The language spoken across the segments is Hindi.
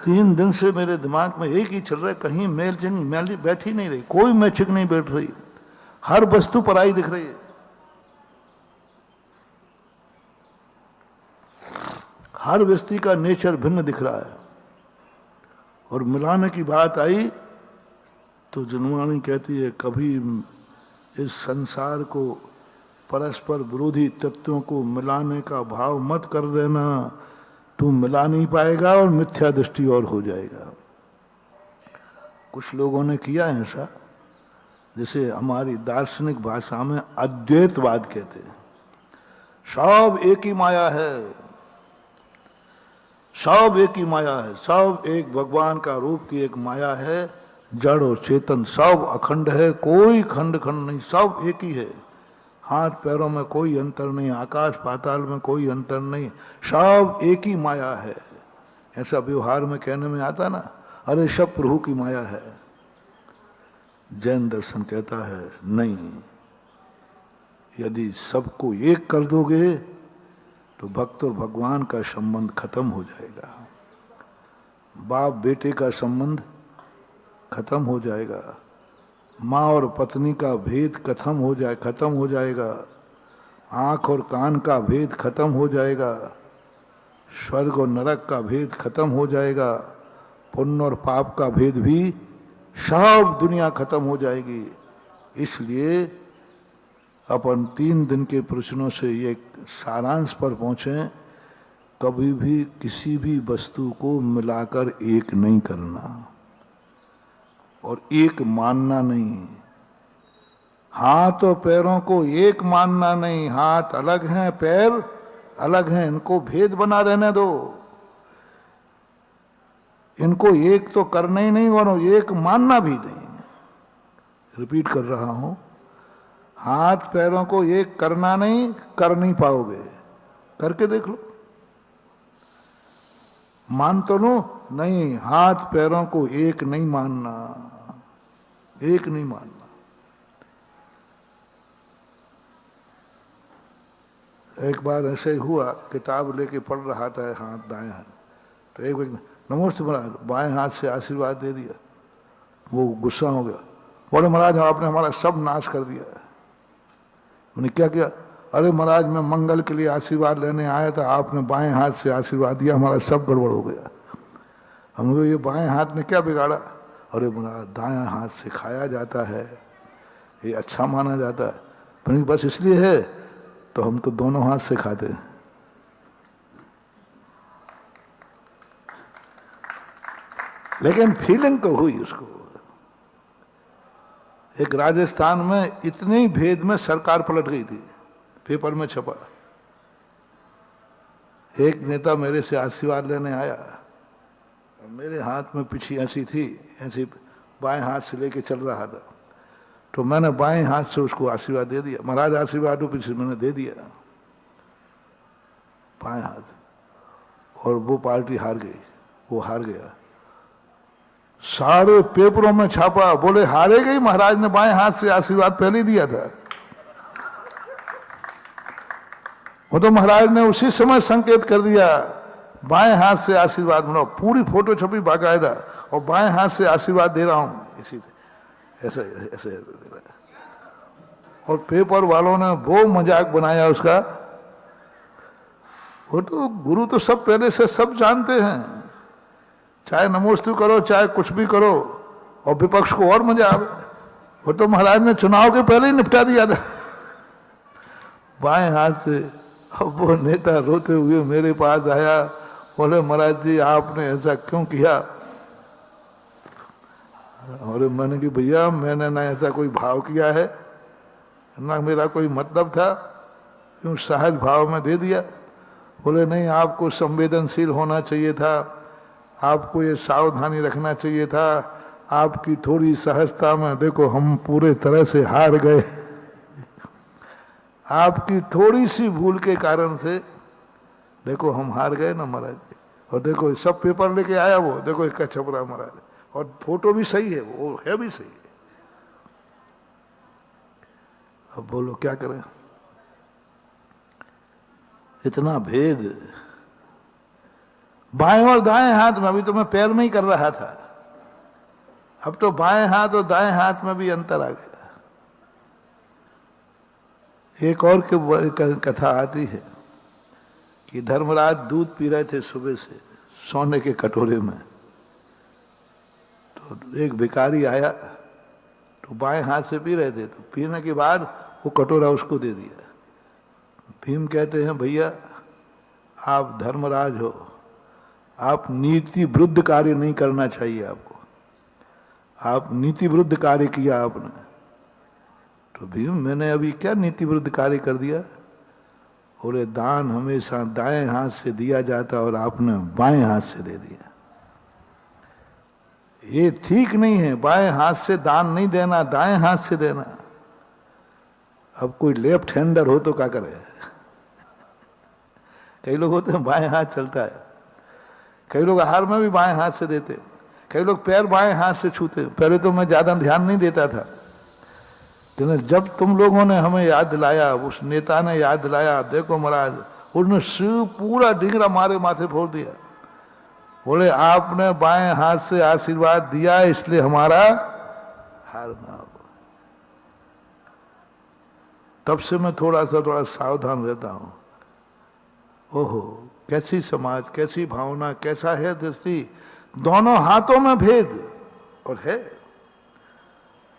3 दिन से मेरे दिमाग में एक ही चल रहा है, कहीं मेल चिंग मैली बैठी नहीं रही, कोई मैचिंग नहीं बैठ रही, हर वस्तु पराई दिख रही है, हर व्यक्ति का नेचर भिन्न दिख रहा है। और मिलाने की बात आई तो जनवाणी कहती है कभी इस संसार को परस्पर विरोधी तत्वों को मिलाने का भाव मत कर देना, तू मिला नहीं पाएगा और मिथ्या दृष्टि और हो जाएगा। कुछ लोगों ने किया है ऐसा, जिसे हमारी दार्शनिक भाषा में अद्वैतवाद कहते हैं। सब एक ही माया है, सब एक ही माया है, सब एक भगवान का रूप की एक माया है, जड़ और चेतन सब अखंड है, कोई खंड खंड नहीं, सब एक ही है, हाथ पैरों में कोई अंतर नहीं, आकाश पाताल में कोई अंतर नहीं, सब एक ही माया है। ऐसा व्यवहार में कहने में आता ना, अरे सब प्रभु की माया है। जैन दर्शन कहता है नहीं, यदि सबको एक कर दोगे तो भक्त और भगवान का संबंध खत्म हो जाएगा, बाप बेटे का संबंध खत्म हो जाएगा, माँ और पत्नी का भेद खत्म हो जाएगा, आंख और कान का भेद खत्म हो जाएगा, स्वर्ग और नरक का भेद खत्म हो जाएगा, पुण्य और पाप का भेद भी, सब दुनिया खत्म हो जाएगी। इसलिए अपन 3 दिन के प्रश्नों से ये सारांश पर पहुंचे, कभी भी किसी भी वस्तु को मिलाकर एक नहीं करना और एक मानना नहीं। हाथ और पैरों को एक मानना नहीं, हाथ अलग हैं, पैर अलग हैं, इनको भेद बना रहने दो, इनको एक तो करना ही नहीं और एक मानना भी नहीं। रिपीट कर रहा हूं, हाथ पैरों को एक करना नहीं, कर नहीं पाओगे, करके देख लो, मान तो लो, नहीं, हाथ पैरों को एक नहीं मानना, एक नहीं मानना। एक बार ऐसे ही हुआ, किताब लेके पढ़ रहा था हाथ दाएं हाथ, तो एक व्यक्ति नमस्ते महाराज बाएं हाथ से आशीर्वाद दे दिया, वो गुस्सा हो गया, बोले महाराज आपने हमारा सब नाश कर दिया। उन्हें क्या किया, अरे महाराज मैं मंगल के लिए आशीर्वाद लेने आया था, आपने बाएं हाथ से आशीर्वाद दिया, हमारा सब गड़बड़ हो गया। हमको ये बाएं हाथ ने क्या बिगाड़ा, अरे महाराज दाएं हाथ से खाया जाता है, ये अच्छा माना जाता है, पर बस इसलिए है, तो हम तो दोनों हाथ से खाते हैं। लेकिन फीलिंग तो हुई उसको। एक राजस्थान में इतने ही भेद में सरकार पलट गई थी, पेपर में छपा। एक नेता मेरे से आशीर्वाद लेने आया, मेरे हाथ में पिछी ऐसी थी, ऐसी बाएं हाथ से लेके चल रहा था, तो मैंने बाएं हाथ से उसको आशीर्वाद दे दिया, महाराज आशीर्वाद हो, पीछे मैंने दे दिया बाएं हाथ, और वो पार्टी हार गई, वो हार गया। सारे पेपरों में छापा, बोले हारे गई, महाराज ने बाएं हाथ से आशीर्वाद पहले दिया था। वो तो महाराज ने उसी समय संकेत कर दिया, बाएं हाथ से आशीर्वाद बनाओ, पूरी फोटो छपी बाकायदा, और बाएं हाथ से आशीर्वाद दे रहा हूं, इसी ऐसे ऐसे। और पेपर वालों ने वो मजाक बनाया उसका, वो तो गुरु तो सब पहले से सब जानते हैं, चाहे नमोस्तु करो चाहे कुछ भी करो, और विपक्ष को और मजा आवे। वो तो महाराज ने चुनाव के पहले ही निपटा दिया था बाएं हाथ से। अब वो नेता रोते हुए मेरे पास आया, बोले महाराज जी आपने ऐसा क्यों किया। और मैंने कि भैया मैंने ना ऐसा कोई भाव किया है, ना मेरा कोई मतलब था, क्यों सहज भाव में दे दिया। बोले नहीं, आपको संवेदनशील होना चाहिए था, आपको ये सावधानी रखना चाहिए था, आपकी थोड़ी सहजता में देखो हम पूरे तरह से हार गए, आपकी थोड़ी सी भूल के कारण से देखो हम हार गए ना महाराज। और देखो सब पेपर लेके आया, वो देखो इसका छप रहा महाराज, और फोटो भी सही है, वो है भी सही है। अब बोलो क्या करें, इतना भेद बाएं और दाएं हाथ में, अभी तो मैं पैर में ही कर रहा था, अब तो बाएं हाथ और दाएं हाथ में भी अंतर आ गया। एक और कथा आती है कि धर्मराज दूध पी रहे थे सुबह से सोने के कटोरे में, तो एक भिखारी आया, तो बाएं हाथ से पी रहे थे, तो पीने के बाद वो कटोरा उसको दे दिया। भीम कहते हैं, भैया आप धर्मराज हो, आप नीति विरुद्ध कार्य नहीं करना चाहिए आपको, आप नीति विरुद्ध कार्य किया आपने। तो भीम, मैंने अभी क्या नीति विरुद्ध कार्य कर दिया? बोले, दान हमेशा दाएं हाथ से दिया जाता और आपने बाएं हाथ से दे दिया, ये ठीक नहीं है। बाएं हाथ से दान नहीं देना, दाएं हाथ से देना। अब कोई लेफ्ट हैंडर हो तो क्या करे? कई लोग होते हैं बाएं हाथ चलता है, कई लोग आहार में भी बाएं हाथ से देते, कई लोग पैर बाएं हाथ से छूते। पहले तो मैं ज्यादा ध्यान नहीं देता था, लेकिन जब तुम लोगों ने हमें याद दिलाया, उस नेता ने याद दिलाया, देखो महाराज, उसने सिर पूरा डिंगरा मारे माथे फोड़ दिया। बोले, आपने बाएं हाथ से आशीर्वाद दिया इसलिए हमारा हार ना हो। तब से मैं थोड़ा सावधान रहता हूं। ओहो, कैसी समाज, कैसी भावना, कैसा है दृष्टि, दोनों हाथों में भेद और है।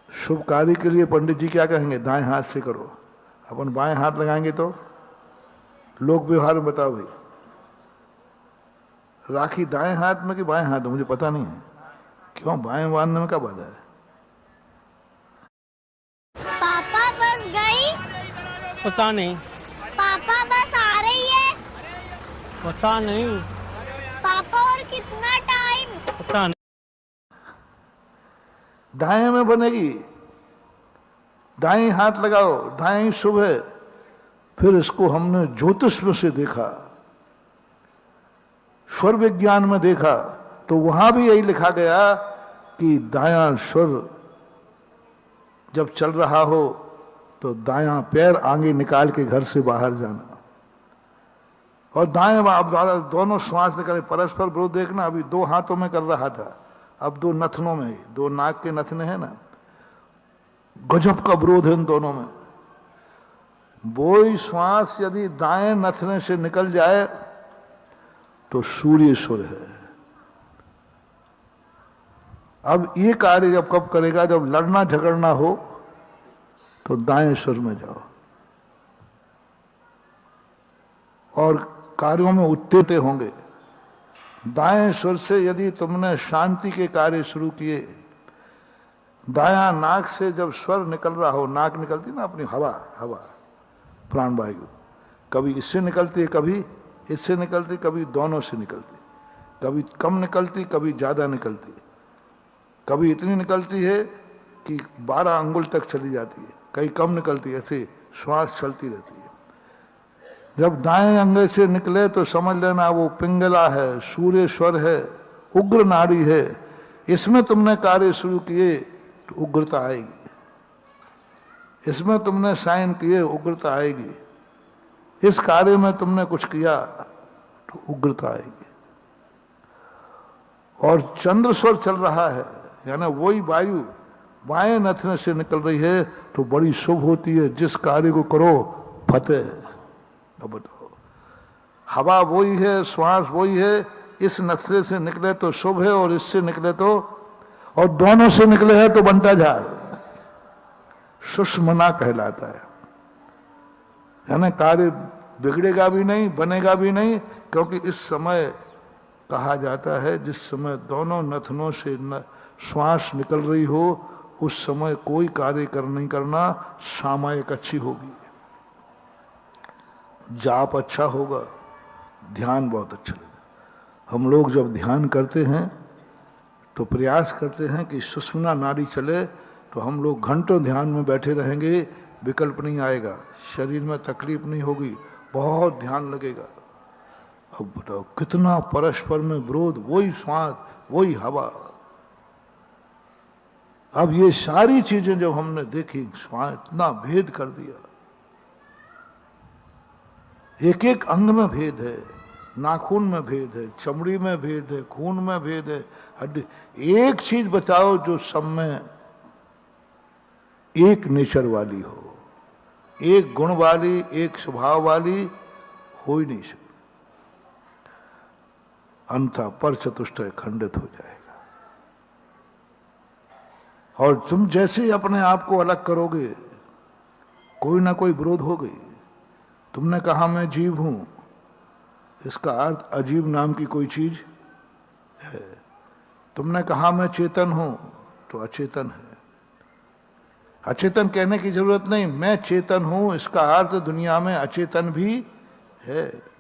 शुभ कार्य के लिए पंडित जी क्या कहेंगे? दाएं हाथ से करो। अपन बाएं हाथ लगाएंगे तो लोक व्यवहार में बताओ भाई, राखी दाएं हाथ में कि बाएं हाथ में? मुझे पता नहीं है, क्यों बाएं बांधने में क्या बात है? पापा बस गई? पता नहीं। पापा बस आ रही है? पता नहीं। पापा और कितना टाइम? पता नहीं। दाएं में बनेगी, दाएं हाथ लगाओ, दाएं शुभ है। फिर इसको हमने ज्योतिष में से देखा, स्वर विज्ञान में देखा, तो वहां भी यही लिखा गया कि दायां स्वर जब चल रहा हो तो दायां पैर आगे निकाल के घर से बाहर जाना, और दाएं दोनों श्वास निकाले। परस्पर विरोध देखना, अभी दो हाथों में कर रहा था, अब दो नथनों में, दो नाक के नथने हैं ना, गजब का विरोध है इन दोनों में। वो ही श्वास यदि दाएं नथने से निकल जाए तो सूर्य सुर है। अब ये कार्य जब कब करेगा? जब लड़ना झगड़ना हो तो दाएं सुर में जाओ, और कार्यों में उत्तेजित होंगे। दाएं सुर से यदि तुमने शांति के कार्य शुरू किए, दायां नाक से जब स्वर निकल रहा हो, नाक निकलती ना अपनी हवा प्राणवायु, कभी इससे निकलती है, कभी इससे निकलती, कभी दोनों से निकलती, कभी कम निकलती, कभी ज्यादा निकलती, कभी इतनी निकलती है कि 12 अंगुल तक चली जाती है, कहीं कम निकलती है, ऐसे श्वास चलती रहती है। जब दाएं अंग से निकले तो समझ लेना वो पिंगला है, सूर्य स्वर है, उग्र नाड़ी है। इसमें तुमने कार्य शुरू किए तो उग्रता आएगी, इसमें तुमने साइन किए उग्रता आएगी, इस कार्य में तुमने कुछ किया तो उग्रता आएगी। और चंद्र स्वर चल रहा है, यानी वही वायु बाएं नथने से निकल रही है तो बड़ी शुभ होती है। जिस कार्य को करो फतेह। अब बताओ, हवा वही है, श्वास वही है, इस नथने से निकले तो शुभ है, और इससे निकले तो, और दोनों से निकले है तो बनता झाड़, सुषमना कहलाता है। यानी कार्य बिगड़ेगा भी नहीं, बनेगा भी नहीं, क्योंकि इस समय कहा जाता है जिस समय दोनों नथनों से श्वास निकल रही हो उस समय कोई कार्य नहीं करना, सामायिक अच्छी होगी, जाप अच्छा होगा, ध्यान बहुत अच्छा लगेगा। हम लोग जब ध्यान करते हैं तो प्रयास करते हैं कि सुषुम्ना नाड़ी चले, तो हम लोग घंटों ध्यान में बैठे रहेंगे, विकल्प नहीं आएगा, शरीर में तकलीफ नहीं होगी, बहुत ध्यान लगेगा। अब बताओ कितना परस्पर में विरोध, वही श्वास वही हवा। अब ये सारी चीजें जब हमने देखी, श्वास इतना भेद कर दिया, एक एक अंग में भेद है, नाखून में भेद है, चमड़ी में भेद है, खून में भेद है, हड्डी। एक चीज बताओ जो सब में एक नेचर वाली हो, एक गुण वाली, एक स्वभाव वाली हो ही नहीं सकती। अंततः पर चतुष्टय खंडित हो जाएगा। और तुम जैसे ही अपने आप को अलग करोगे, कोई ना कोई विरोध हो गई। तुमने कहा मैं जीव हूं, इसका अर्थ अजीब नाम की कोई चीज है। तुमने कहा मैं चेतन हूं, तो अचेतन है। अचेतन कहने की जरूरत नहीं, मैं चेतन हूं, इसका अर्थ दुनिया में अचेतन भी है।